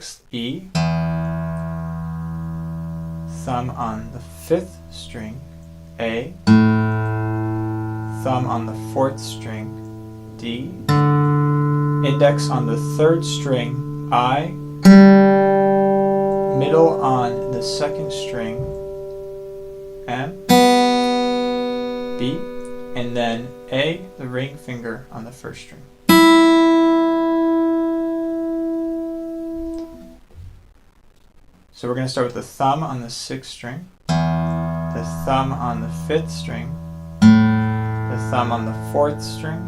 6th E, thumb on the 5th string A, thumb on the 4th string D, index on the 3rd string I, middle on the 2nd string M, B, and then A, the ring finger on the 1st string. So we're going to start with the thumb on the 6th string, the thumb on the 5th string, the thumb on the 4th string,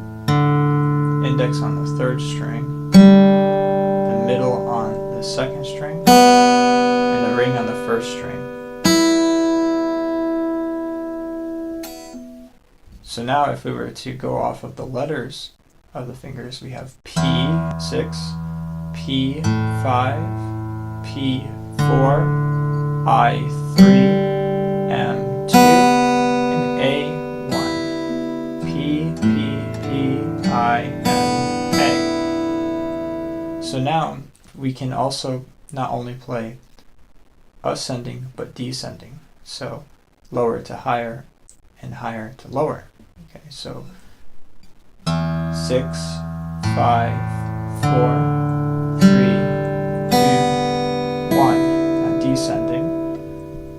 index on the 3rd string, the middle on the 2nd string, and the ring on the 1st string. So now if we were to go off of the letters of the fingers, we have P6, P5, P4, I3, M2, and A1. P, P, P, I, M, A. So now we can also not only play ascending but descending. So lower to higher and higher to lower. Okay, so 6, 5, 4, 3, 2, 1. Now descending.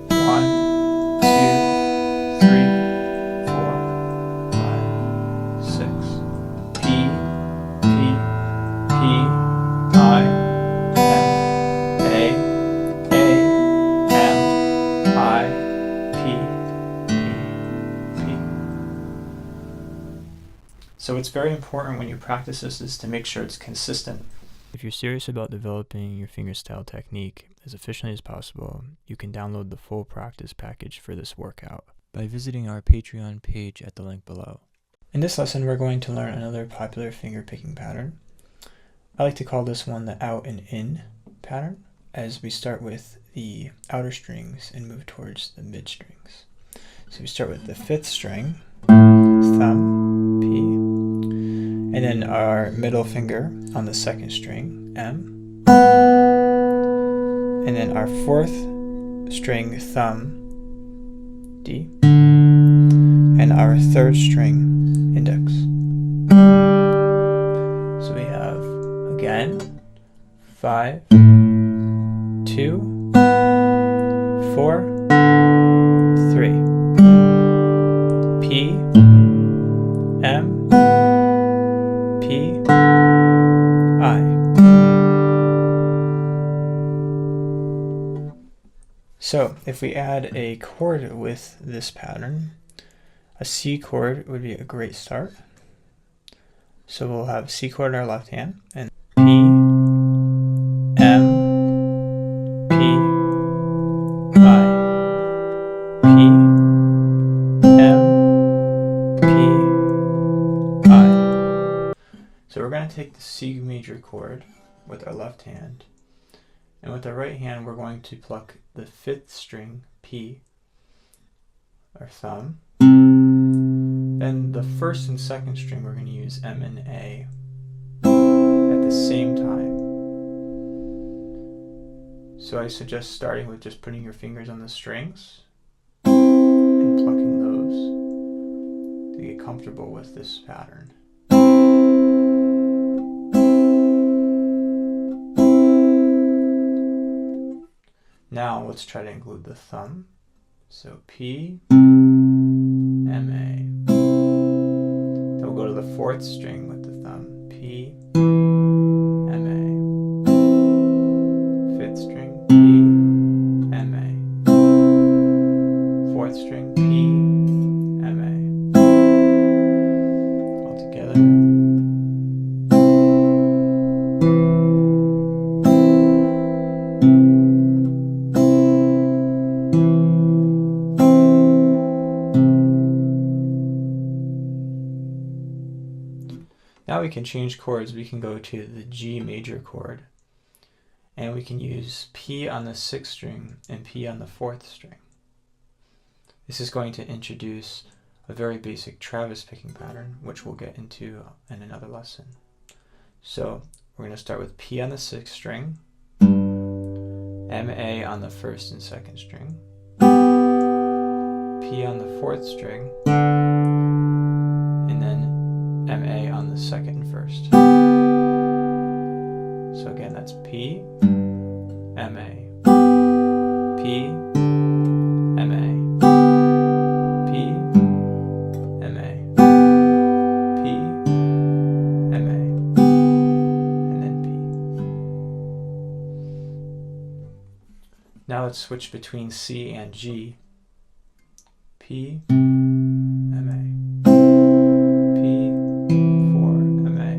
1, 2, 3, 4, 5, 6. P, P, P, I, M, A, M, I, P, P. So it's very important when you practice this is to make sure it's consistent. If you're serious about developing your fingerstyle technique as efficiently as possible, you can download the full practice package for this workout by visiting our Patreon page at the link below. In this lesson, we're going to learn another popular fingerpicking pattern. I like to call this one the out and in pattern, as we start with the outer strings and move towards the mid strings. So we start with the 5th string, thumb, P, and then our middle finger on the 2nd string, M, and then our 4th string, thumb, D, and our 3rd string, index. So we have, again, 5, 2, 4, 3. P, M, P, I. So if we add a chord with this pattern, a C chord would be a great start. So we'll have C chord in our left hand, and P, M, P, I, P, M, P, I. So we're going to take the C major chord with our left hand, and with our right hand we're going to pluck the 5th string, P, our thumb. Then the 1st and 2nd string we're going to use M and A at the same time. So I suggest starting with just putting your fingers on the strings and plucking those to get comfortable with this pattern. Now let's try to include the thumb. So P, M, A. Then we'll go to the 4th string with the thumb. P, M, A. 5th string, P, M, A. 4th string, P, M, A. All together. Now we can change chords. We can go to the G major chord, and we can use P on the 6th string and P on the 4th string. This is going to introduce a very basic Travis picking pattern, which we'll get into in another lesson. So we're going to start with P on the 6th string, MA on the first and second string, P on the fourth string, and then MA on the second and first. So again, that's P, MA, P, MA, P, MA, P, MA, and then P. Now let's switch between C and G. P, MA, P, 4, MA,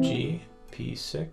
G, P6,